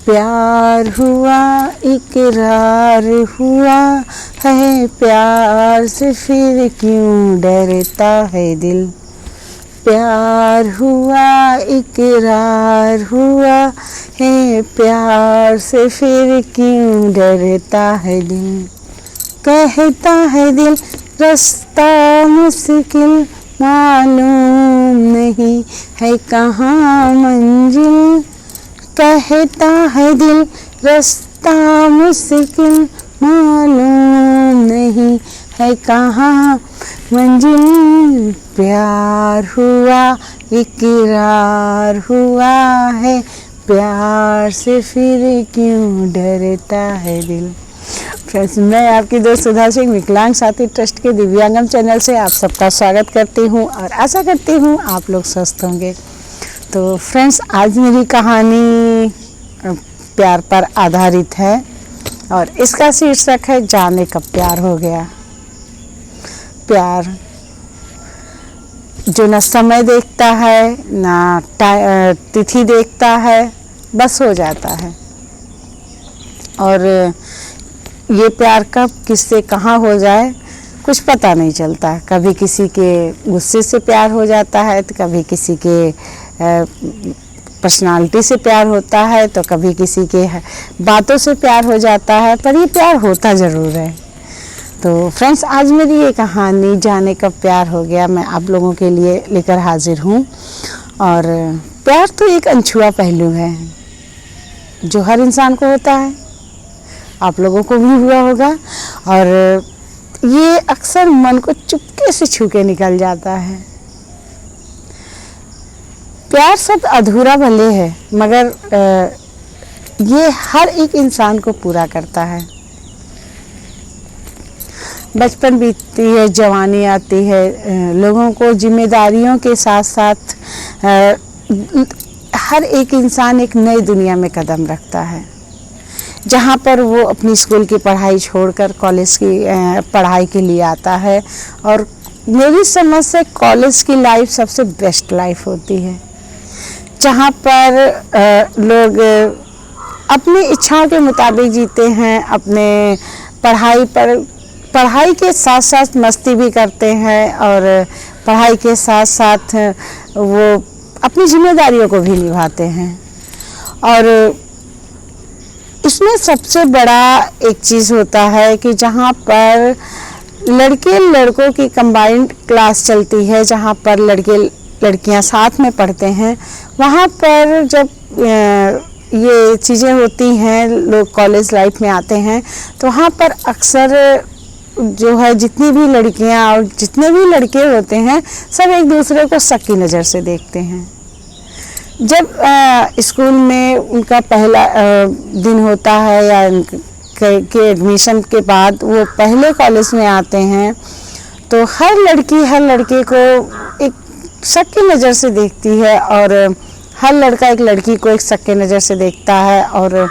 प्यार हुआ इकरार हुआ है, प्यार से फिर क्यों डरता है दिल। प्यार हुआ इकरार हुआ है, प्यार से फिर क्यों डरता है दिल। कहता है दिल रास्ता मुश्किल, मालूम नहीं है कहाँ मंजिल। कहता है दिल रास्ता मुश्किल, मालूम नहीं है कहाँ मंजिल। प्यार हुआ इकरार हुआ है, प्यार से फिर क्यों डरता है दिल। फ्रेंड्स, मैं आपकी दोस्त सुधा सिंह विकलांग साथी ट्रस्ट के दिव्यांगम चैनल से आप सबका स्वागत करती हूँ और आशा करती हूँ आप लोग स्वस्थ होंगे। तो फ्रेंड्स, आज मेरी कहानी प्यार पर आधारित है और इसका शीर्षक है जाने कब प्यार हो गया। प्यार जो न समय देखता है न तिथि देखता है, बस हो जाता है। और ये प्यार कब किससे कहाँ हो जाए कुछ पता नहीं चलता। कभी किसी के गुस्से से प्यार हो जाता है, तो कभी किसी के पर्सनालिटी से प्यार होता है, तो कभी किसी के बातों से प्यार हो जाता है, पर ये प्यार होता ज़रूर है। तो फ्रेंड्स, आज मेरी ये कहानी जाने कब प्यार हो गया मैं आप लोगों के लिए लेकर हाजिर हूँ। और प्यार तो एक अनछुआ पहलू है जो हर इंसान को होता है, आप लोगों को भी हुआ होगा। और ये अक्सर मन को चुपके से छू के निकल जाता है। प्यार शब्द अधूरा भले है, मगर ये हर एक इंसान को पूरा करता है। बचपन बीतती है, जवानी आती है, लोगों को जिम्मेदारियों के साथ साथ हर एक इंसान एक नई दुनिया में कदम रखता है, जहाँ पर वो अपनी स्कूल की पढ़ाई छोड़कर कॉलेज की पढ़ाई के लिए आता है। और मेरी समझ से कॉलेज की लाइफ सबसे बेस्ट लाइफ होती है, जहाँ पर लोग अपनी इच्छाओं के मुताबिक जीते हैं। अपने पढ़ाई के साथ साथ मस्ती भी करते हैं और पढ़ाई के साथ साथ वो अपनी जिम्मेदारियों को भी निभाते हैं। और इसमें सबसे बड़ा एक चीज़ होता है कि जहाँ पर लड़के लड़कों की कंबाइंड क्लास चलती है, जहाँ पर लड़के लड़कियाँ साथ में पढ़ते हैं, वहाँ पर जब ये चीज़ें होती हैं, लोग कॉलेज लाइफ में आते हैं, तो वहाँ पर अक्सर जो है जितनी भी लड़कियाँ और जितने भी लड़के होते हैं, सब एक दूसरे को शक की नज़र से देखते हैं। जब स्कूल में उनका पहला दिन होता है या के एडमिशन के बाद वो पहले कॉलेज में आते हैं, तो हर लड़की हर लड़के को एक शक की नज़र से देखती है और हर लड़का एक लड़की को एक शक की नज़र से देखता है। और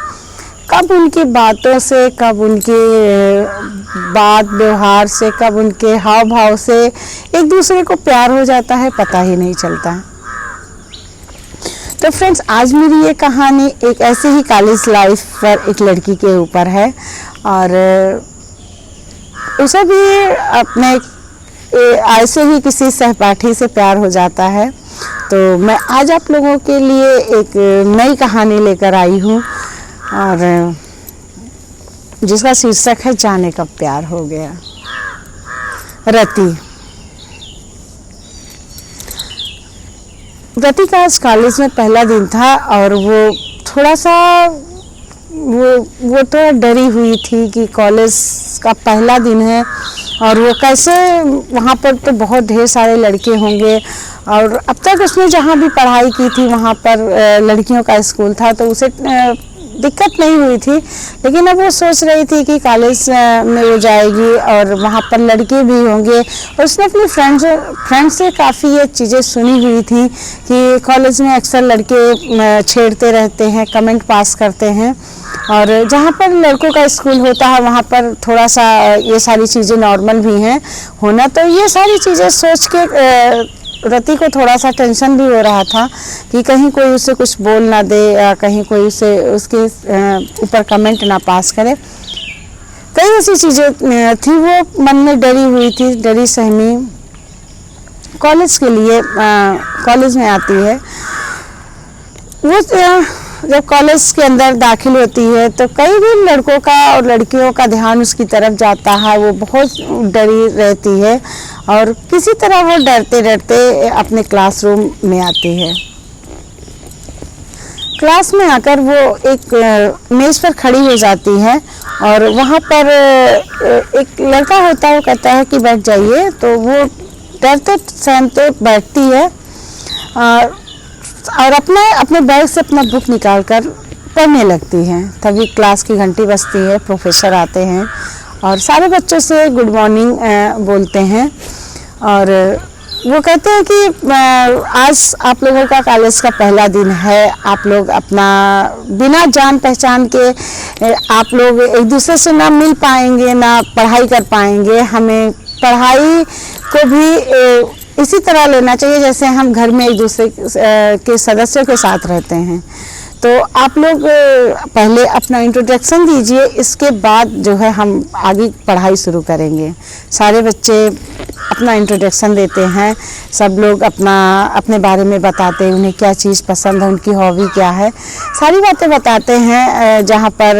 कब उनकी बातों से, कब उनके बात व्यवहार से, कब उनके हाव भाव से एक दूसरे को प्यार हो जाता है, पता ही नहीं चलता। तो फ्रेंड्स, आज मेरी ये कहानी एक ऐसे ही कॉलेज लाइफ पर एक लड़की के ऊपर है और उसे भी अपने ऐसे ही किसी सहपाठी से प्यार हो जाता है। तो मैं आज आप लोगों के लिए एक नई कहानी लेकर आई हूँ और जिसका शीर्षक है जाने कब प्यार हो गया। रति का आज कॉलेज में पहला दिन था और वो थोड़ा सा वो थोड़ा डरी हुई थी कि कॉलेज का पहला दिन है और वो कैसे, वहाँ पर तो बहुत ढेर सारे लड़के होंगे और अब तक उसने जहाँ भी पढ़ाई की थी वहाँ पर लड़कियों का स्कूल था, तो उसे दिक्कत नहीं हुई थी। लेकिन अब वो सोच रही थी कि कॉलेज में वो जाएगी और वहाँ पर लड़के भी होंगे और उसने अपनी फ्रेंड से काफ़ी ये चीज़ें सुनी हुई थी कि कॉलेज में अक्सर लड़के छेड़ते रहते हैं, कमेंट पास करते हैं और जहाँ पर लड़कों का स्कूल होता है वहाँ पर थोड़ा सा ये सारी चीज़ें नॉर्मल भी हैं होना। तो ये सारी चीज़ें सोच के रति को थोड़ा सा टेंशन भी हो रहा था कि कहीं कोई उसे कुछ बोल ना दे या कहीं कोई उसे उसके ऊपर कमेंट ना पास करे। कई ऐसी चीज़ें थी, वो मन में डरी हुई थी, डरी सहमी। कॉलेज के लिए कॉलेज में आती है वो, जब कॉलेज के अंदर दाखिल होती है तो कई भी लड़कों का और लड़कियों का ध्यान उसकी तरफ जाता है। वो बहुत डरी रहती है और किसी तरह वो डरते डरते अपने क्लासरूम में आती है। क्लास में आकर वो एक मेज पर खड़ी हो जाती है और वहाँ पर एक लड़का होता है, वो कहता है कि बैठ जाइए, तो वो डरते सहमते बैठती है और अपने बैग से अपना बुक निकालकर पढ़ने लगती हैं। तभी क्लास की घंटी बजती है, प्रोफेसर आते हैं और सारे बच्चों से गुड मॉर्निंग बोलते हैं और वो कहते हैं कि आज आप लोगों का कॉलेज का पहला दिन है। आप लोग अपना बिना जान पहचान के आप लोग एक दूसरे से ना मिल पाएंगे, ना पढ़ाई कर पाएंगे। हमें पढ़ाई को भी इसी तरह लेना चाहिए जैसे हम घर में एक दूसरे के सदस्यों के साथ रहते हैं। तो आप लोग पहले अपना इंट्रोडक्शन दीजिए, इसके बाद जो है हम आगे पढ़ाई शुरू करेंगे। सारे बच्चे अपना इंट्रोडक्शन देते हैं, सब लोग अपने बारे में बताते हैं, उन्हें क्या चीज़ पसंद है, उनकी हॉबी क्या है, सारी बातें बताते हैं। जहाँ पर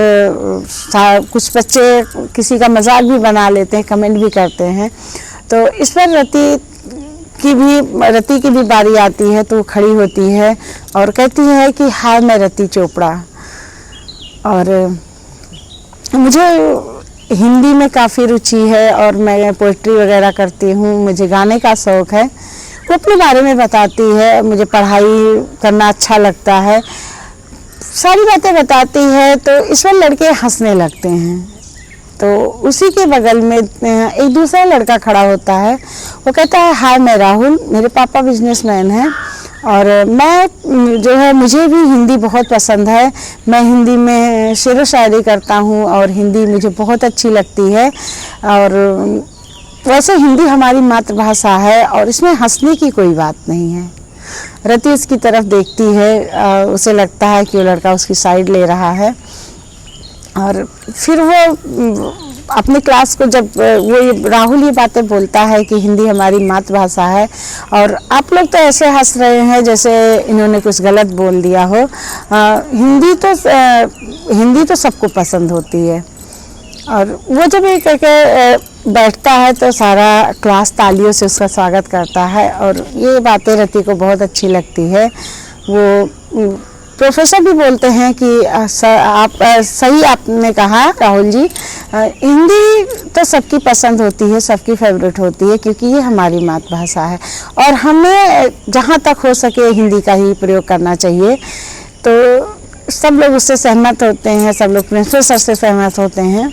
कुछ बच्चे किसी का मजाक भी बना लेते हैं, कमेंट भी करते हैं। तो इस पर रति की भी बारी आती है, तो वो खड़ी होती है और कहती है कि हाय, मैं रति चोपड़ा और मुझे हिंदी में काफ़ी रुचि है और मैं पोइट्री वगैरह करती हूँ, मुझे गाने का शौक़ है। वो अपने बारे में बताती है, मुझे पढ़ाई करना अच्छा लगता है, सारी बातें बताती है। तो इस पर लड़के हंसने लगते हैं। तो उसी के बगल में एक दूसरा लड़का खड़ा होता है, वो कहता है हाय, मैं राहुल, मेरे पापा बिजनेसमैन हैं और मैं जो है मुझे भी हिंदी बहुत पसंद है। मैं हिंदी में शेर व शायरी करता हूँ और हिंदी मुझे बहुत अच्छी लगती है और वैसे हिंदी हमारी मातृभाषा है और इसमें हंसने की कोई बात नहीं है। रति उसकी तरफ देखती है, उसे लगता है कि वो लड़का उसकी साइड ले रहा है और फिर वो अपने क्लास को जब वो राहुल ये बातें बोलता है कि हिंदी हमारी मातृभाषा है और आप लोग तो ऐसे हंस रहे हैं जैसे इन्होंने कुछ गलत बोल दिया हो। हिंदी तो सबको पसंद होती है। और वो जब ये करके बैठता है तो सारा क्लास तालियों से उसका स्वागत करता है और ये बातें रति को बहुत अच्छी लगती है। वो प्रोफेसर भी बोलते हैं कि आप सही आपने कहा राहुल जी, हिंदी तो सबकी पसंद होती है, सबकी फेवरेट होती है क्योंकि ये हमारी मातृभाषा है और हमें जहाँ तक हो सके हिंदी का ही प्रयोग करना चाहिए। तो सब लोग उससे सहमत होते हैं, सब लोग प्रिंसिपल सर से सहमत होते हैं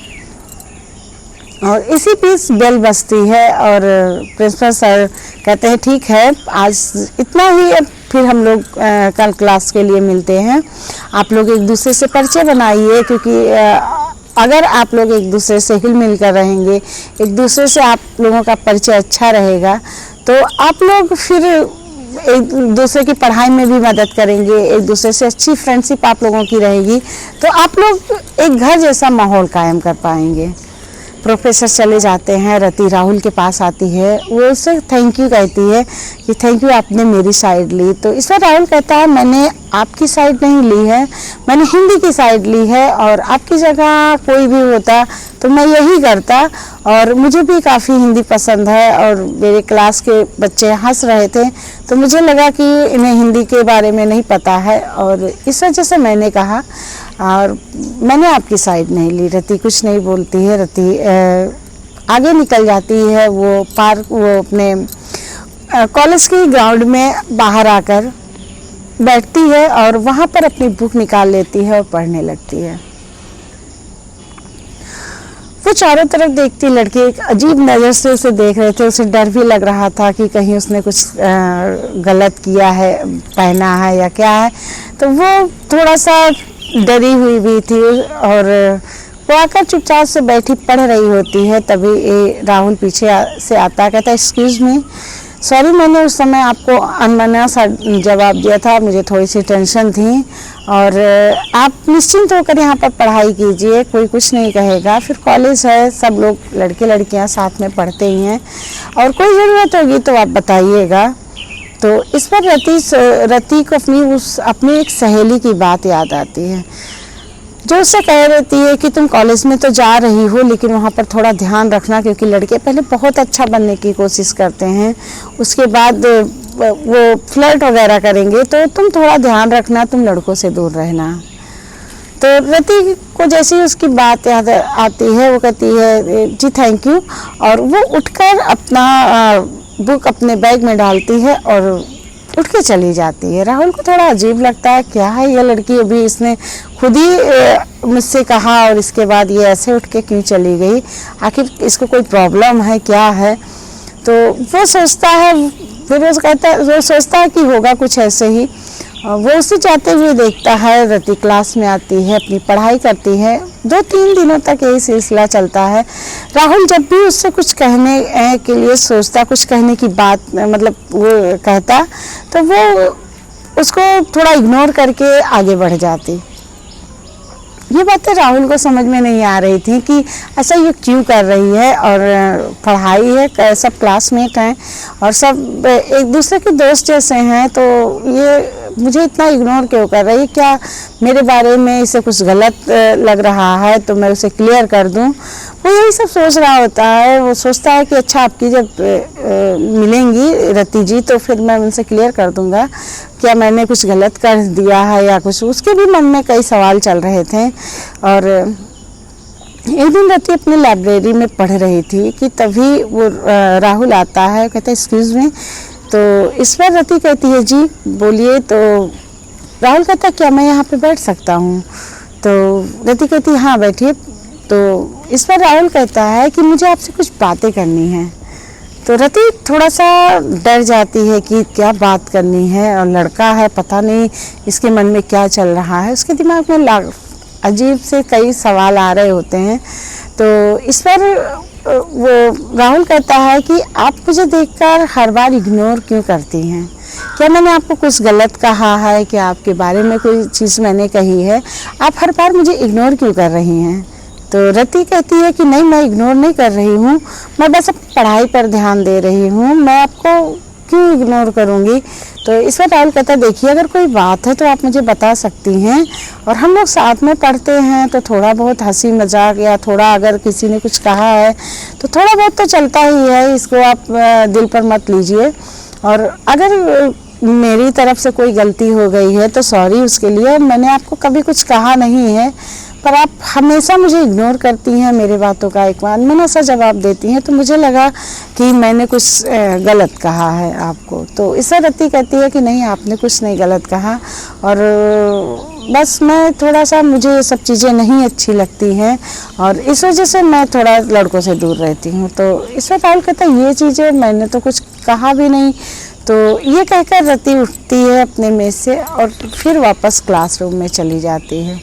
और इसी बीच बेल बजती है और प्रिंसिपल सर कहते हैं ठीक है, आज इतना ही, फिर हम लोग कल क्लास के लिए मिलते हैं। आप लोग एक दूसरे से परिचय बनाइए क्योंकि अगर आप लोग एक दूसरे से हिल मिल कर रहेंगे, एक दूसरे से आप लोगों का परिचय अच्छा रहेगा तो आप लोग फिर एक दूसरे की पढ़ाई में भी मदद करेंगे, एक दूसरे से अच्छी फ्रेंडशिप आप लोगों की रहेगी तो आप लोग एक घर जैसा माहौल कायम कर पाएंगे। प्रोफेसर चले जाते हैं, रति राहुल के पास आती है, वो उससे थैंक यू कहती है कि थैंक यू आपने मेरी साइड ली। तो इस पर राहुल कहता है मैंने आपकी साइड नहीं ली है, मैंने हिंदी की साइड ली है और आपकी जगह कोई भी होता तो मैं यही करता और मुझे भी काफ़ी हिंदी पसंद है और मेरे क्लास के बच्चे हंस रहे थे तो मुझे लगा कि इन्हें हिंदी के बारे में नहीं पता है और इस वजह से मैंने कहा और मैंने आपकी साइड नहीं ली। रति कुछ नहीं बोलती है, रति आगे निकल जाती है। वो अपने कॉलेज के ग्राउंड में बाहर आकर बैठती है और वहाँ पर अपनी बुक निकाल लेती है और पढ़ने लगती है। वो चारों तरफ देखती, लड़के एक अजीब नज़र से उसे देख रहे थे, उसे डर भी लग रहा था कि कहीं उसने कुछ गलत किया है, पहना है या क्या है, तो वो थोड़ा सा डरी हुई भी थी और वो आकर चुपचाप से बैठी पढ़ रही होती है। तभी राहुल पीछे से आता है, कहता है एक्सक्यूज़ मी। सॉरी, मैंने उस समय आपको अनमना सा जवाब दिया था, मुझे थोड़ी सी टेंशन थी। और आप निश्चिंत होकर यहाँ पर पढ़ाई कीजिए, कोई कुछ नहीं कहेगा। फिर कॉलेज है, सब लोग लड़के लड़कियाँ साथ में पढ़ते ही हैं, और कोई ज़रूरत होगी तो आप बताइएगा। तो इस पर रति को अपनी एक सहेली की बात याद आती है, जो उससे कह रहती है कि तुम कॉलेज में तो जा रही हो, लेकिन वहाँ पर थोड़ा ध्यान रखना, क्योंकि लड़के पहले बहुत अच्छा बनने की कोशिश करते हैं, उसके बाद वो फ्लर्ट वगैरह करेंगे, तो तुम थोड़ा ध्यान रखना, तुम लड़कों से दूर रहना। तो रति को जैसे ही उसकी बात याद आती है, वो कहती है जी थैंक यू, और वो उठकर अपना बुक अपने बैग में डालती है और उठ के चली जाती है। राहुल को थोड़ा अजीब लगता है, क्या है ये लड़की, अभी इसने खुद ही मुझसे कहा और इसके बाद ये ऐसे उठ के क्यों चली गई, आखिर इसको कोई प्रॉब्लम है क्या है। तो वो सोचता है, फिर वो सोचता है कि होगा कुछ ऐसे ही। वो उसे जाते हुए देखता है, रति क्लास में आती है, अपनी पढ़ाई करती है। 2-3 दिनों तक यही सिलसिला चलता है। राहुल जब भी उससे कुछ कहने के लिए सोचता, कुछ कहने की बात मतलब वो कहता, तो वो उसको थोड़ा इग्नोर करके आगे बढ़ जाती। ये बातें राहुल को समझ में नहीं आ रही थी कि ऐसा ये क्यों कर रही है, और पढ़ाई है, सब क्लासमेट हैं और सब एक दूसरे के दोस्त जैसे हैं, तो ये मुझे इतना इग्नोर क्यों कर रही है, क्या मेरे बारे में इसे कुछ गलत लग रहा है तो मैं उसे क्लियर कर दूं। वो यही सब सोच रहा होता है। वो सोचता है कि अच्छा आपकी जब मिलेंगी रति जी तो फिर मैं उनसे क्लियर कर दूंगा, क्या मैंने कुछ गलत कर दिया है या कुछ। उसके भी मन में कई सवाल चल रहे थे। और एक दिन रति अपनी लाइब्रेरी में पढ़ रही थी कि तभी वो राहुल आता है, कहता है एक्सक्यूज़ मी। तो इस पर रति कहती है जी बोलिए। तो राहुल कहता है क्या मैं यहाँ पे बैठ सकता हूँ। तो रति कहती है हाँ बैठिए। तो इस पर राहुल कहता है कि मुझे आपसे कुछ बातें करनी है। तो रति थोड़ा सा डर जाती है कि क्या बात करनी है, और लड़का है, पता नहीं इसके मन में क्या चल रहा है। उसके दिमाग में अजीब से कई सवाल आ रहे होते हैं। तो इस पर वो राहुल कहता है कि आप मुझे देखकर हर बार इग्नोर क्यों करती हैं, क्या मैंने आपको कुछ गलत कहा है, क्या आपके बारे में कोई चीज़ मैंने कही है, आप हर बार मुझे इग्नोर क्यों कर रही हैं। तो रति कहती है कि नहीं मैं इग्नोर नहीं कर रही हूँ, मैं बस अपनी पढ़ाई पर ध्यान दे रही हूँ, मैं आपको क्यों इग्नोर करूँगी। तो इस पर राहुल कहता है देखिए अगर कोई बात है तो आप मुझे बता सकती हैं, और हम लोग साथ में पढ़ते हैं तो थोड़ा बहुत हंसी मजाक या थोड़ा अगर किसी ने कुछ कहा है तो थोड़ा बहुत तो चलता ही है, इसको आप दिल पर मत लीजिए। और अगर मेरी तरफ से कोई गलती हो गई है तो सॉरी उसके लिए, मैंने आपको कभी कुछ कहा नहीं है, पर आप हमेशा मुझे इग्नोर करती हैं, मेरी बातों का एक अनमना सा जवाब देती हैं, तो मुझे लगा कि मैंने कुछ गलत कहा है आपको। तो इससे रति कहती है कि नहीं आपने कुछ नहीं गलत कहा, और बस मैं थोड़ा सा मुझे ये सब चीज़ें नहीं अच्छी लगती हैं और इस वजह से मैं थोड़ा लड़कों से दूर रहती हूँ। तो इस पर राहुल कहता है ये चीज़ें मैंने तो कुछ कहा भी नहीं। तो ये कहकर रति उठती है अपने मेज से और फिर वापस क्लासरूम में चली जाती है।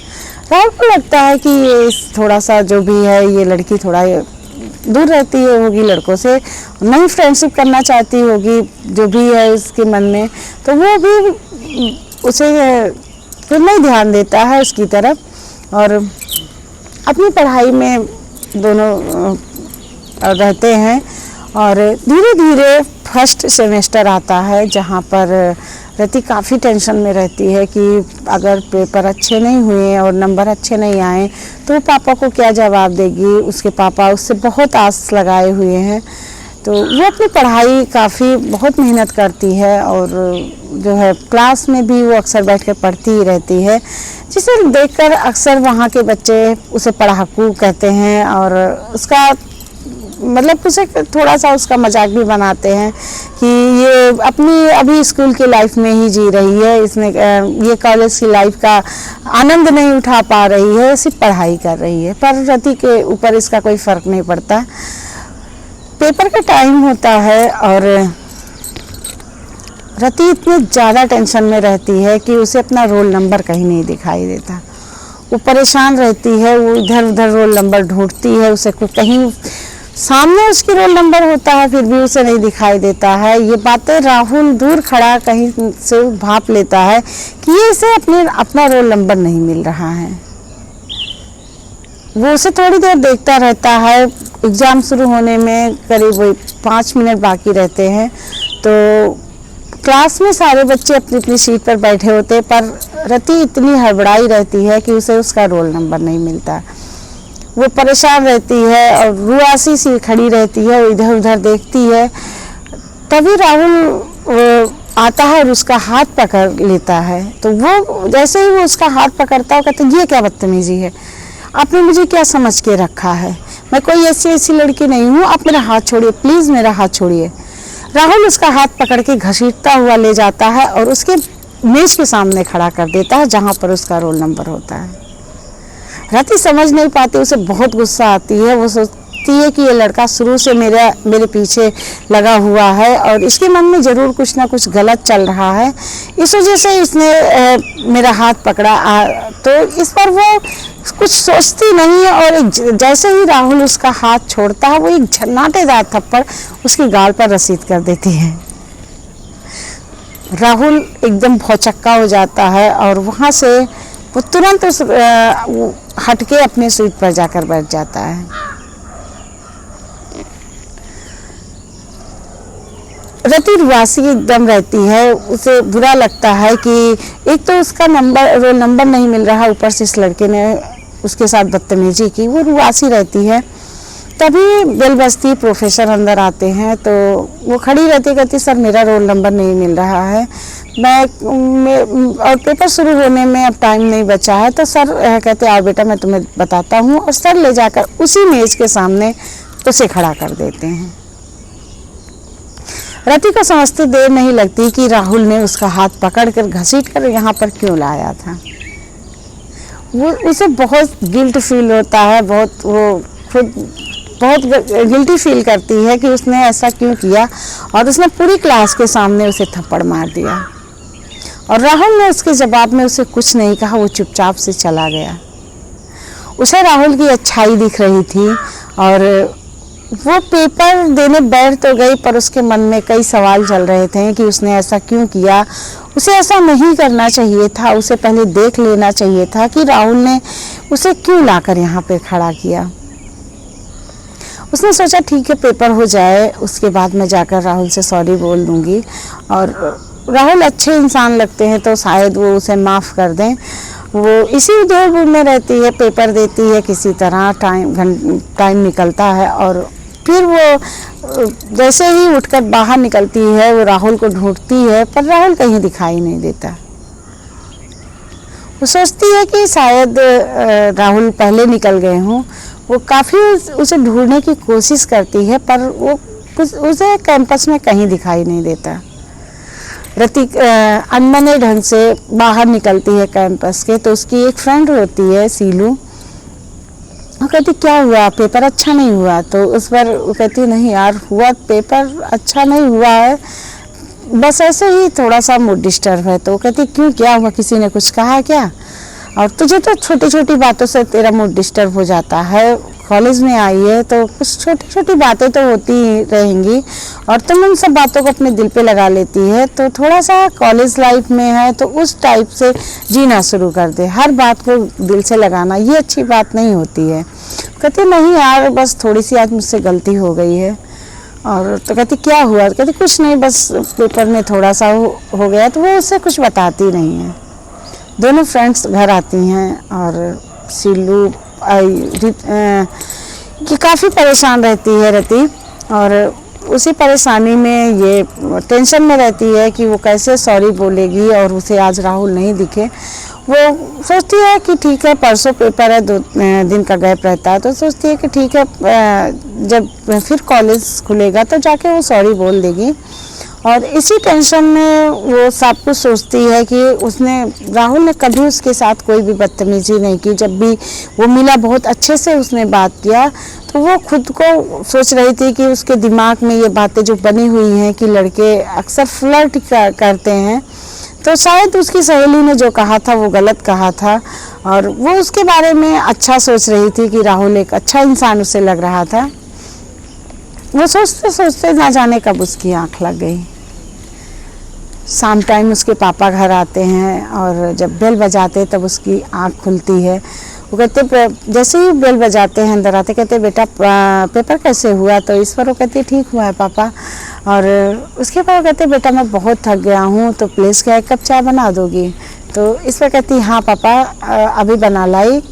राहुल को लगता है कि ये थोड़ा सा जो भी है ये लड़की थोड़ा दूर रहती है होगी लड़कों से, नहीं फ्रेंडशिप करना चाहती होगी, जो भी है उसके मन में, तो वो भी उसे फिर नहीं ध्यान देता है उसकी तरफ और अपनी पढ़ाई में दोनों रहते हैं। और धीरे धीरे फर्स्ट सेमेस्टर आता है जहाँ पर रति काफ़ी टेंशन में रहती है कि अगर पेपर अच्छे नहीं हुए और नंबर अच्छे नहीं आए तो पापा को क्या जवाब देगी। उसके पापा उससे बहुत आस लगाए हुए हैं, तो वो अपनी पढ़ाई काफ़ी बहुत मेहनत करती है और जो है क्लास में भी वो अक्सर बैठकर पढ़ती ही रहती है, जिसे देखकर अक्सर वहाँ के बच्चे उसे पढ़ाकू कहते हैं और उसका मतलब उसे थोड़ा सा उसका मजाक भी बनाते हैं कि ये अपनी अभी स्कूल की लाइफ में ही जी रही है, इसने ये कॉलेज की लाइफ का आनंद नहीं उठा पा रही है, सिर्फ पढ़ाई कर रही है। पर रति के ऊपर इसका कोई फ़र्क नहीं पड़ता। पेपर का टाइम होता है और रति इतनी ज़्यादा टेंशन में रहती है कि उसे अपना रोल नंबर कहीं नहीं दिखाई देता। वो परेशान रहती है, वो इधर उधर रोल नंबर ढूंढती है, उसे कहीं सामने उसकी रोल नंबर होता है फिर भी उसे नहीं दिखाई देता है। ये बातें राहुल दूर खड़ा कहीं से भाप लेता है कि ये इसे अपना रोल नंबर नहीं मिल रहा है। वो उसे थोड़ी देर देखता रहता है। एग्ज़ाम शुरू होने में करीब 5 मिनट बाकी रहते हैं, तो क्लास में सारे बच्चे अपनी अपनी सीट पर बैठे होते, पर रति इतनी हड़बड़ाई रहती है कि उसे उसका रोल नंबर नहीं मिलता। वो परेशान रहती है और रुआसी सी खड़ी रहती है, वो इधर उधर देखती है। तभी राहुल आता है और उसका हाथ पकड़ लेता है। तो वो जैसे ही वो उसका हाथ पकड़ता है, कहता है ये क्या बदतमीजी है, आपने मुझे क्या समझ के रखा है, मैं कोई ऐसी लड़की नहीं हूँ, आप मेरा हाथ छोड़िए, प्लीज़ मेरा हाथ छोड़िए। राहुल उसका हाथ पकड़ के घसीटता हुआ ले जाता है और उसके मेज के सामने खड़ा कर देता है जहाँ पर उसका रोल नंबर होता है। रति समझ नहीं पाती, उसे बहुत गुस्सा आती है। वो सोचती है कि ये लड़का शुरू से मेरे पीछे लगा हुआ है और इसके मन में ज़रूर कुछ ना कुछ गलत चल रहा है, इस वजह से इसने मेरा हाथ पकड़ा। तो इस पर वो कुछ सोचती नहीं है और जैसे ही राहुल उसका हाथ छोड़ता है, वो एक झन्नाटेदार थप्पड़ उसकी गाल पर रसीद कर देती है। राहुल एकदम भौचक्का हो जाता है और वहाँ से वो तुरंत हटके अपने सीट पर जाकर बैठ जाता है। रति रुआसी एकदम रहती है, उसे बुरा लगता है कि एक तो उसका रोल नंबर नहीं मिल रहा, ऊपर से इस लड़के ने उसके साथ बदतमीजी की। वो रुआसी रहती है। तभी बेल बजती, प्रोफेसर अंदर आते हैं, तो वो खड़ी रहती, कहती सर मेरा रोल नंबर नहीं मिल रहा है, और पेपर शुरू होने में अब टाइम नहीं बचा है। तो सर कहते आओ बेटा मैं तुम्हें बताता हूँ, और सर ले जाकर उसी मेज के सामने उसे खड़ा कर देते हैं। रति को समझते देर नहीं लगती कि राहुल ने उसका हाथ पकड़कर घसीटकर यहाँ पर क्यों लाया था। वो उसे बहुत गिल्ट फील होता है, वो खुद बहुत गिल्टी फील करती है कि उसने ऐसा क्यों किया और उसने पूरी क्लास के सामने उसे थप्पड़ मार दिया। और राहुल ने उसके जवाब में उसे कुछ नहीं कहा, वो चुपचाप से चला गया। उसे राहुल की अच्छाई दिख रही थी और वो पेपर देने बैठ तो गई, पर उसके मन में कई सवाल चल रहे थे कि उसने ऐसा क्यों किया। उसे ऐसा नहीं करना चाहिए था, उसे पहले देख लेना चाहिए था कि राहुल ने उसे क्यों लाकर यहाँ पे खड़ा किया। उसने सोचा ठीक है पेपर हो जाए, उसके बाद मैं जाकर राहुल से सॉरी बोल दूंगी, और राहुल अच्छे इंसान लगते हैं तो शायद वो उसे माफ़ कर दें। वो इसी दौड़ में रहती है, पेपर देती है, किसी तरह टाइम निकलता है, और फिर वो जैसे ही उठकर बाहर निकलती है वो राहुल को ढूंढती है, पर राहुल कहीं दिखाई नहीं देता। वो सोचती है कि शायद राहुल पहले निकल गए हों। वो काफ़ी उसे ढूंढने की कोशिश करती है, पर वो उसे कैंपस में कहीं दिखाई नहीं देता। रति अनमने ढंग से बाहर निकलती है कैंपस के, तो उसकी एक फ्रेंड होती है सीलू। वो कहती क्या हुआ, पेपर अच्छा नहीं हुआ? तो उस पर वो कहती नहीं यार हुआ, पेपर अच्छा नहीं हुआ है, बस ऐसे ही थोड़ा सा मूड डिस्टर्ब है। तो वो कहती क्यों, क्या हुआ, किसी ने कुछ कहा क्या? और तुझे तो छोटी छोटी बातों से तेरा मूड डिस्टर्ब हो जाता है, कॉलेज में आई है तो कुछ छोटी छोटी बातें तो होती ही रहेंगी और तुम उन सब बातों को अपने दिल पे लगा लेती है। तो थोड़ा सा कॉलेज लाइफ में है तो उस टाइप से जीना शुरू कर दे, हर बात को दिल से लगाना ये अच्छी बात नहीं होती है। कहती नहीं यार बस थोड़ी सी आज मुझसे गलती हो गई है। और तो कहती क्या हुआ? कहती कुछ नहीं, बस पेपर में थोड़ा सा हो गया। तो वो उससे कुछ बताती नहीं है। दोनों फ्रेंड्स घर आती हैं और सीलू कि काफ़ी परेशान रहती है रति, और उसी परेशानी में ये टेंशन में रहती है कि वो कैसे सॉरी बोलेगी और उसे आज राहुल नहीं दिखे। वो सोचती है कि ठीक है परसों पेपर है, 2 दिन का गैप रहता है, तो सोचती है कि ठीक है जब फिर कॉलेज खुलेगा तो जाके वो सॉरी बोल देगी। और इसी टेंशन में वो सब कुछ सोचती है कि राहुल ने कभी उसके साथ कोई भी बदतमीजी नहीं की। जब भी वो मिला बहुत अच्छे से उसने बात किया, तो वो खुद को सोच रही थी कि उसके दिमाग में ये बातें जो बनी हुई हैं कि लड़के अक्सर फ्लर्ट करते हैं, तो शायद उसकी सहेली ने जो कहा था वो गलत कहा था, और वो उसके बारे में अच्छा सोच रही थी कि राहुल एक अच्छा इंसान उसे लग रहा था। वो सोचते सोचते ना जाने कब उसकी आँख लग गई। शाम टाइम उसके पापा घर आते हैं और जब बेल बजाते तब उसकी आँख खुलती है। वो कहते, जैसे ही बेल बजाते हैं अंदर आते, कहते बेटा पेपर कैसे हुआ? तो इस पर वो कहती ठीक हुआ है पापा। और उसके पापा कहते बेटा मैं बहुत थक गया हूँ, तो प्लीज़ क्या 1 कप चाय बना दोगी? तो इस पर कहती हाँ पापा अभी बना लाई।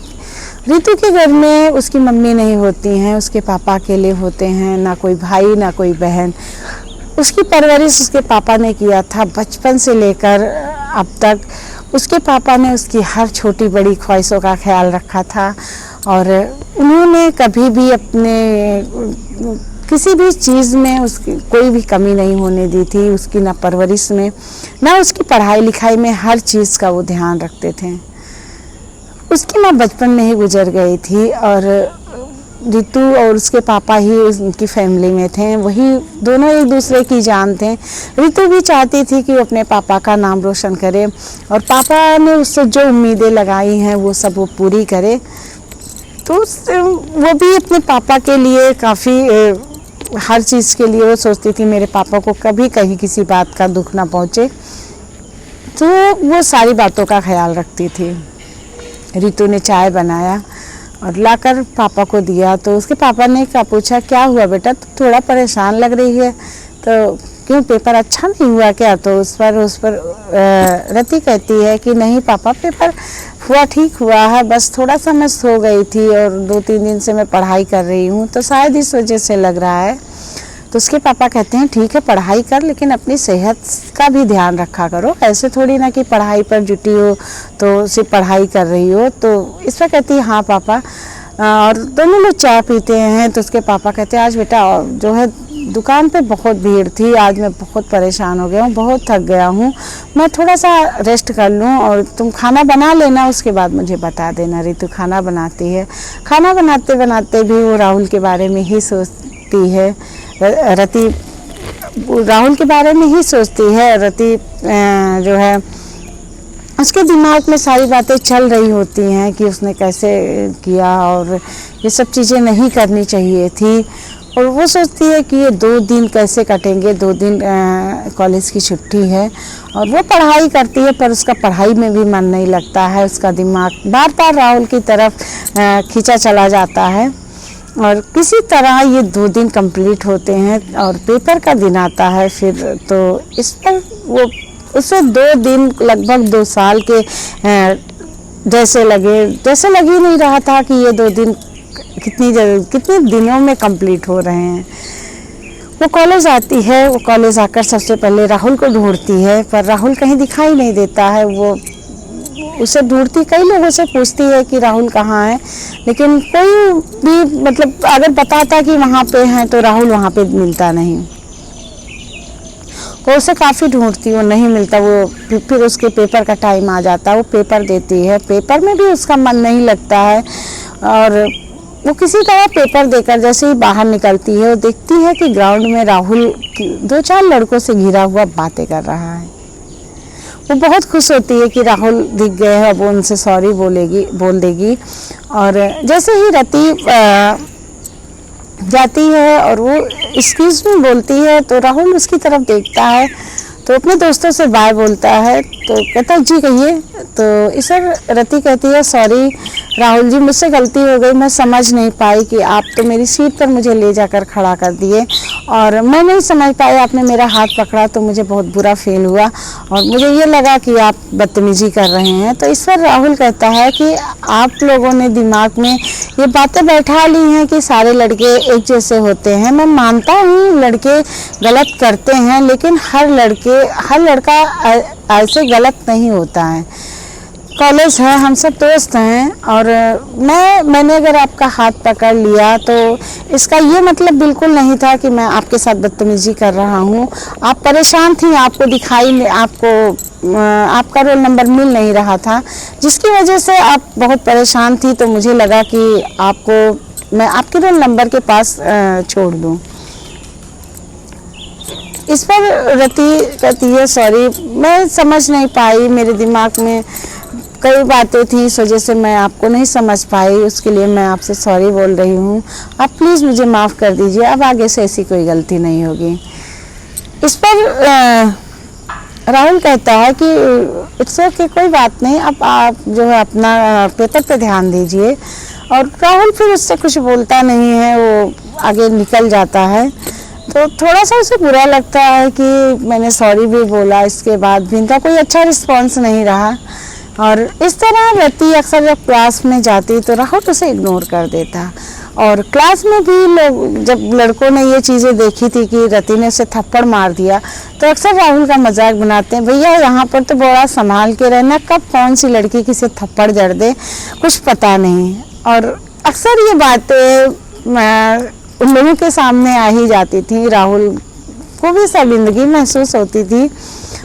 रितु के घर में उसकी मम्मी नहीं होती हैं, उसके पापा अकेले होते हैं, ना कोई भाई ना कोई बहन। उसकी परवरिश उसके पापा ने किया था बचपन से लेकर अब तक। उसके पापा ने उसकी हर छोटी बड़ी ख्वाहिशों का ख्याल रखा था और उन्होंने कभी भी अपने किसी भी चीज़ में उसकी कोई भी कमी नहीं होने दी थी। उसकी ना परवरिश में ना उसकी पढ़ाई लिखाई में, हर चीज़ का वो ध्यान रखते थे। उसकी माँ बचपन में ही गुजर गई थी और रितु और उसके पापा ही उनकी फैमिली में थे। वही दोनों एक दूसरे की जान थे। रितु भी चाहती थी कि वो अपने पापा का नाम रोशन करे और पापा ने उससे जो उम्मीदें लगाई हैं वो सब वो पूरी करे। तो वो भी अपने पापा के लिए काफ़ी हर चीज़ के लिए वो सोचती थी मेरे पापा को कभी कहीं किसी बात का दुख ना पहुँचे। तो वो सारी बातों का ख्याल रखती थी। रितु ने चाय बनाया और लाकर पापा को दिया। तो उसके पापा ने क्या पूछा, क्या हुआ बेटा, तो थोड़ा परेशान लग रही है, तो क्यों पेपर अच्छा नहीं हुआ क्या? तो उस पर रति कहती है कि नहीं पापा पेपर हुआ ठीक हुआ है, बस थोड़ा सा मैं सो गई थी और 2-3 दिन से मैं पढ़ाई कर रही हूँ, तो शायद इस वजह से लग रहा है। तो उसके पापा कहते हैं ठीक है पढ़ाई कर, लेकिन अपनी सेहत का भी ध्यान रखा करो, ऐसे थोड़ी ना कि पढ़ाई पर जुटी हो तो सिर्फ पढ़ाई कर रही हो। तो इस पर कहती है हाँ पापा। और दोनों लोग चाय पीते हैं। तो उसके पापा कहते हैं आज बेटा जो है दुकान पे बहुत भीड़ थी, आज मैं बहुत परेशान हो गया हूँ, बहुत थक गया हूँ, मैं थोड़ा सा रेस्ट कर लूँ और तुम खाना बना लेना, उसके बाद मुझे बता देना। रितु खाना बनाती है। खाना बनाते बनाते भी वो राहुल के बारे में ही सोचती है। रति राहुल के बारे में ही सोचती है। रति जो है उसके दिमाग में सारी बातें चल रही होती हैं कि उसने कैसे किया और ये सब चीज़ें नहीं करनी चाहिए थी। और वो सोचती है कि ये 2 दिन कैसे कटेंगे, 2 दिन कॉलेज की छुट्टी है। और वो पढ़ाई करती है पर उसका पढ़ाई में भी मन नहीं लगता है। उसका दिमाग बार बार राहुल की तरफ खींचा चला जाता है। और किसी तरह ये 2 दिन कंप्लीट होते हैं और पेपर का दिन आता है फिर। तो इस पर वो उसे 2 दिन लगभग 2 साल के जैसे लग ही नहीं रहा था कि ये 2 दिन कितने दिनों में कंप्लीट हो रहे हैं। वो कॉलेज आती है। वो कॉलेज आकर सबसे पहले राहुल को ढूंढती है पर राहुल कहीं दिखाई नहीं देता है। वो उसे ढूंढती, कई लोगों से पूछती है कि राहुल कहाँ है, लेकिन कोई भी मतलब अगर बताता कि वहाँ पे हैं तो राहुल वहाँ पे मिलता नहीं। वो उसे काफ़ी ढूंढती, वो नहीं मिलता। वो फिर उसके पेपर का टाइम आ जाता है, वो पेपर देती है। पेपर में भी उसका मन नहीं लगता है और वो किसी तरह पेपर देकर जैसे ही बाहर निकलती है वो देखती है कि ग्राउंड में राहुल 2-4 लड़कों से घिरा हुआ बातें कर रहा है। वो बहुत खुश होती है कि राहुल दिख गए हैं, अब वो उनसे सॉरी बोल देगी। और जैसे ही रति जाती है और वो एक्सक्यूज मी बोलती है तो राहुल उसकी तरफ देखता है, तो अपने दोस्तों से बाय बोलता है। तो कहता है जी कहिए। तो इस रति कहती है सॉरी राहुल जी, मुझसे गलती हो गई, मैं समझ नहीं पाई कि आप तो मेरी सीट पर मुझे ले जाकर खड़ा कर दिए और मैं नहीं समझ पाई, आपने मेरा हाथ पकड़ा तो मुझे बहुत बुरा फील हुआ और मुझे ये लगा कि आप बदतमीजी कर रहे हैं। तो इस पर राहुल कहता है कि आप लोगों ने दिमाग में ये बातें बैठा ली हैं कि सारे लड़के एक जैसे होते हैं। मैं मानता हूँ लड़के गलत करते हैं, लेकिन हर लड़का ऐसे गलत नहीं होता है। कॉलेज है, हम सब दोस्त हैं और मैंने अगर आपका हाथ पकड़ लिया तो इसका ये मतलब बिल्कुल नहीं था कि मैं आपके साथ बदतमीजी कर रहा हूँ। आप परेशान थी, आपका रोल नंबर मिल नहीं रहा था, जिसकी वजह से आप बहुत परेशान थी। तो मुझे लगा कि मैं आपके रोल नंबर के पास छोड़ दूँ। इस पर रति कहती है सॉरी, मैं समझ नहीं पाई, मेरे दिमाग में कई बातें थी इस वजह से मैं आपको नहीं समझ पाई, उसके लिए मैं आपसे सॉरी बोल रही हूँ। आप प्लीज़ मुझे माफ़ कर दीजिए, अब आगे से ऐसी कोई गलती नहीं होगी। इस पर राहुल कहता है कि इट्स ओके, कोई बात नहीं, अब आप जो है अपना पेपर पे ध्यान दीजिए। और राहुल फिर उससे कुछ बोलता नहीं है, वो आगे निकल जाता है। तो थोड़ा सा उसे बुरा लगता है कि मैंने सॉरी भी बोला, इसके बाद भी इनका कोई अच्छा रिस्पॉन्स नहीं रहा। और इस तरह रति अक्सर जब क्लास में जाती तो राहुल उसे इग्नोर कर देता। और क्लास में भी लोग, जब लड़कों ने ये चीज़ें देखी थी कि रति ने उसे थप्पड़ मार दिया, तो अक्सर राहुल का मजाक बनाते हैं, भैया यहाँ पर तो बड़ा संभाल के रहना, कब कौन सी लड़की किसी थप्पड़ जड़ दे कुछ पता नहीं। और अक्सर ये बातें उन लोगों के सामने आ ही जाती थी, राहुल को भी शर्मिंदगी महसूस होती थी।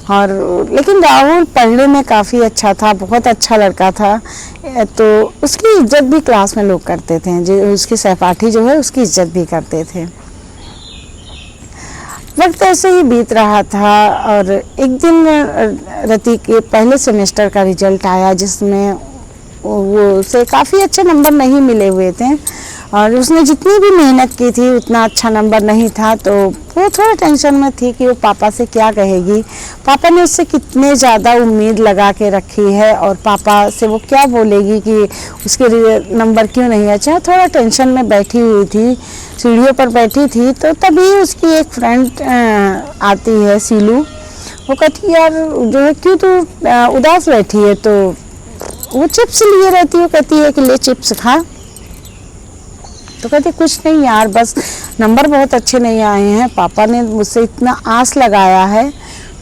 और लेकिन राहुल पढ़ने में काफ़ी अच्छा था, बहुत अच्छा लड़का था, तो उसकी इज्जत भी क्लास में लोग करते थे, जो उसके सहपाठी जो है उसकी इज्जत भी करते थे। वक्त ऐसे ही बीत रहा था और एक दिन रति के पहले सेमेस्टर का रिजल्ट आया, जिसमें वो उसे काफ़ी अच्छे नंबर नहीं मिले हुए थे और उसने जितनी भी मेहनत की थी उतना अच्छा नंबर नहीं था। तो वो थोड़ा टेंशन में थी कि वो पापा से क्या कहेगी, पापा ने उससे कितने ज़्यादा उम्मीद लगा के रखी है और पापा से वो क्या बोलेगी कि उसके नंबर क्यों नहीं अच्छा। थोड़ा टेंशन में बैठी हुई थी, सीढ़ियों पर बैठी थी, तो तभी उसकी एक फ्रेंड आती है, सीलू। वो कहती यार जो है क्यों तू उदास बैठी है, तो वो चिप्स लिए रहती है, कहती है कि ले चिप्स खा। तो कहती कुछ नहीं यार, बस नंबर बहुत अच्छे नहीं आए हैं, पापा ने मुझसे इतना आस लगाया है,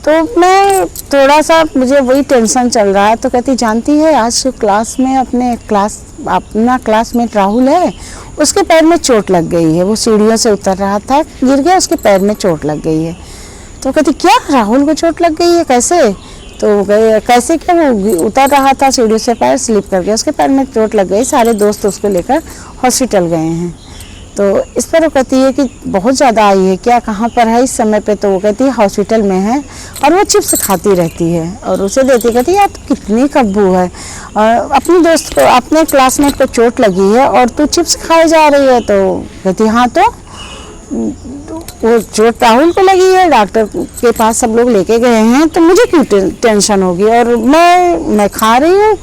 तो मैं थोड़ा सा मुझे वही टेंशन चल रहा है। तो कहती जानती है आज क्लास में अपना क्लासमेट राहुल है, उसके पैर में चोट लग गई है, वो सीढ़ियों से उतर रहा था, गिर गया, उसके पैर में चोट लग गई है। तो कहती क्या राहुल को चोट लग गई है, कैसे? तो कैसे क्या, वो उतर रहा था सीढ़ी से, पैर स्लिप कर गया, उसके पैर में चोट लग गई, सारे दोस्त उसको लेकर हॉस्पिटल गए हैं। तो इस पर वो कहती है कि बहुत ज़्यादा आई है क्या, कहाँ पर है इस समय पे? तो वो कहती है हॉस्पिटल में है और वो चिप्स खाती रहती है और उसे देती, कहती यार तू कितनी कब्बू है, और अपने दोस्त को, अपने क्लासमेट को चोट लगी है और तू चिप्स खाए जा रही है। तो कहती हाँ, तो वो चोट राहुल को लगी है, डॉक्टर के पास सब लोग लेके गए हैं, तो मुझे क्यों टेंशन होगी, और मैं खा रही हूँ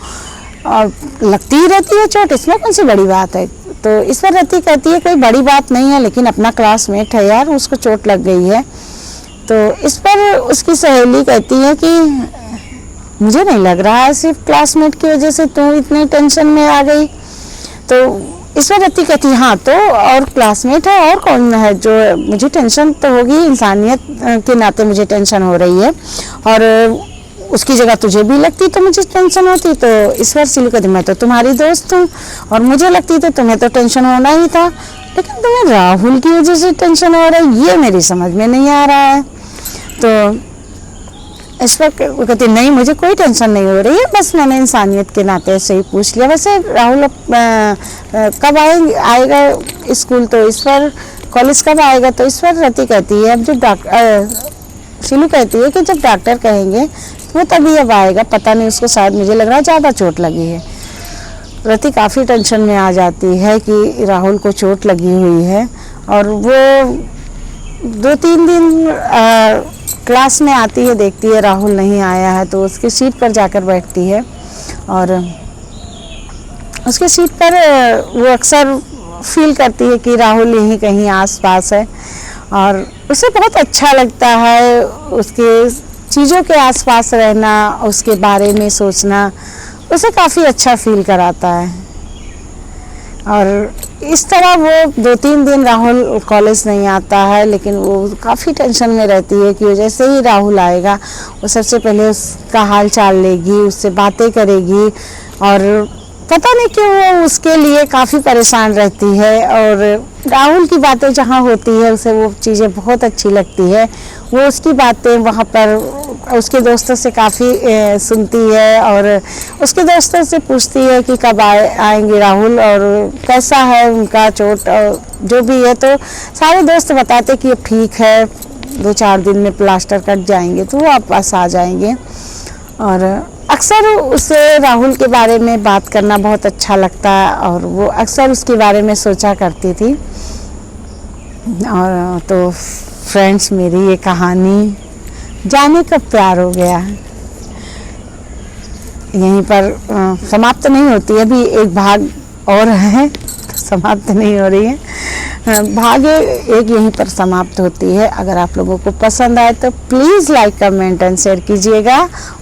और लगती ही रहती है चोट, इसमें कौन सी बड़ी बात है? तो इस पर रति कहती है कोई बड़ी बात नहीं है, लेकिन अपना क्लासमेट है यार, उसको चोट लग गई है। तो इस पर उसकी सहेली कहती है कि मुझे नहीं लग रहा है सिर्फ क्लासमेट की वजह से तू इतने टेंशन में आ गई। तो इस पर रति कहती हाँ, तो और क्लासमेट है और कौन है जो मुझे टेंशन तो होगी, इंसानियत के नाते मुझे टेंशन हो रही है, और उसकी जगह तुझे भी लगती तो मुझे टेंशन होती। तो इस बार सिलू कहती मैं तो तुम्हारी दोस्त हूँ और मुझे लगती तो तुम्हें तो टेंशन होना ही था, लेकिन तुम्हें राहुल की वजह से टेंशन हो रहा है, ये मेरी समझ में नहीं आ रहा है। तो इस पर कहती नहीं मुझे कोई टेंशन नहीं हो रही है, बस मैंने इंसानियत के नाते ऐसे ही पूछ लिया। वैसे राहुल कब आएगा स्कूल, तो इस पर कॉलेज कब आएगा? तो इस पर रति कहती है अब जब शीलू कहती है कि जब डॉक्टर कहेंगे वो तभी अब आएगा, पता नहीं उसको, शायद मुझे लग रहा है ज़्यादा चोट लगी है। रति काफ़ी टेंशन में आ जाती है कि राहुल को चोट लगी हुई है, और वो 2-3 दिन क्लास में आती है, देखती है राहुल नहीं आया है, तो उसकी सीट पर जाकर बैठती है और उसकी सीट पर वो अक्सर फील करती है कि राहुल यहीं कहीं आसपास है, और उसे बहुत अच्छा लगता है उसके चीज़ों के आसपास रहना, उसके बारे में सोचना उसे काफ़ी अच्छा फील कराता है। और इस तरह वो 2-3 दिन राहुल कॉलेज नहीं आता है, लेकिन वो काफ़ी टेंशन में रहती है कि जैसे ही राहुल आएगा वो सबसे पहले उसका हाल चाल लेगी, उससे बातें करेगी, और पता नहीं क्यों वो उसके लिए काफ़ी परेशान रहती है। और राहुल की बातें जहाँ होती है उसे वो चीज़ें बहुत अच्छी लगती है, वो उसकी बातें वहाँ पर उसके दोस्तों से काफ़ी सुनती है, और उसके दोस्तों से पूछती है कि कब आएंगे राहुल और कैसा है उनका चोट और जो भी है। तो सारे दोस्त बताते कि अब ठीक है, 2-4 दिन में प्लास्टर कट जाएंगे तो वो वापस आ जाएंगे। और अक्सर उसे राहुल के बारे में बात करना बहुत अच्छा लगता है और वो अक्सर उसके बारे में सोचा करती थी। और तो फ्रेंड्स, मेरी ये कहानी जाने कब प्यार हो गया यहीं पर समाप्त नहीं होती, अभी एक भाग और है, तो समाप्त नहीं हो रही है, भाग एक यहीं पर समाप्त होती है। अगर आप लोगों को पसंद आए तो please like, comment and share कीजिएगा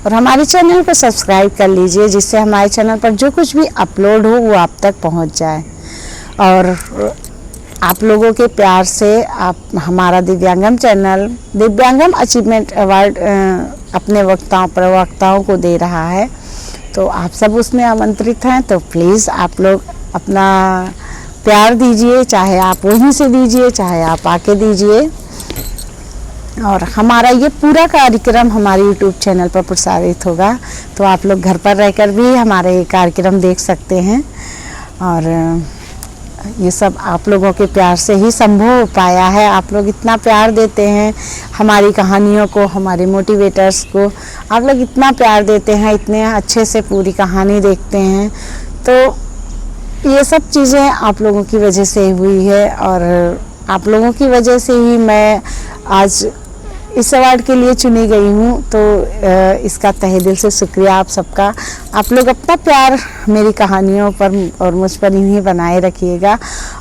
और हमारे चैनल को सब्सक्राइब कर लीजिए, जिससे हमारे चैनल पर जो कुछ भी अपलोड हो वो आप तक पहुंच जाए। और आप लोगों के प्यार से आप हमारा दिव्यांगम चैनल दिव्यांगम अचीवमेंट अवार्ड अपने प्रवक्ताओं को दे रहा है, तो आप सब उसमें आमंत्रित हैं। तो प्लीज़ आप लोग अपना प्यार दीजिए, चाहे आप वहीं से दीजिए, चाहे आप आके दीजिए। और हमारा ये पूरा कार्यक्रम हमारे YouTube चैनल पर प्रसारित होगा, तो आप लोग घर पर रहकर भी हमारे कार्यक्रम देख सकते हैं। और ये सब आप लोगों के प्यार से ही संभव हो पाया है। आप लोग इतना प्यार देते हैं हमारी कहानियों को, हमारे मोटिवेटर्स को, आप लोग इतना प्यार देते हैं, इतने अच्छे से पूरी कहानी देखते हैं, तो ये सब चीज़ें आप लोगों की वजह से हुई है। और आप लोगों की वजह से ही मैं आज इस अवार्ड के लिए चुनी गई हूँ, तो इसका तहे दिल से शुक्रिया आप सबका। आप लोग अपना प्यार मेरी कहानियों पर और मुझ पर इन्हीं बनाए रखिएगा।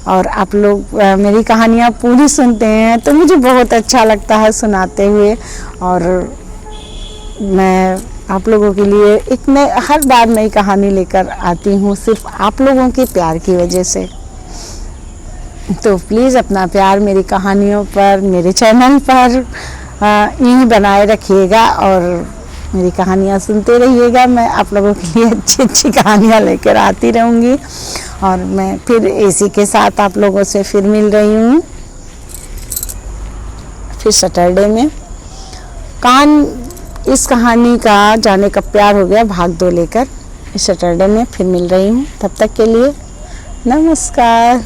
और आप लोग मेरी कहानियाँ पूरी सुनते हैं तो मुझे बहुत अच्छा लगता है सुनाते हुए। और मैं आप लोगों के लिए हर बार नई कहानी लेकर आती हूँ, सिर्फ आप लोगों के प्यार की वजह से। तो प्लीज़ अपना प्यार मेरी कहानियों पर, मेरे चैनल पर यहीं बनाए रखिएगा और मेरी कहानियाँ सुनते रहिएगा। मैं आप लोगों के लिए अच्छी अच्छी कहानियाँ लेकर आती रहूँगी। और मैं फिर इसी के साथ आप लोगों से फिर मिल रही हूँ, फिर सैटरडे में इस कहानी का जाने कब प्यार हो गया भाग 2 लेकर इस सैटरडे में फिर मिल रही हूँ। तब तक के लिए नमस्कार।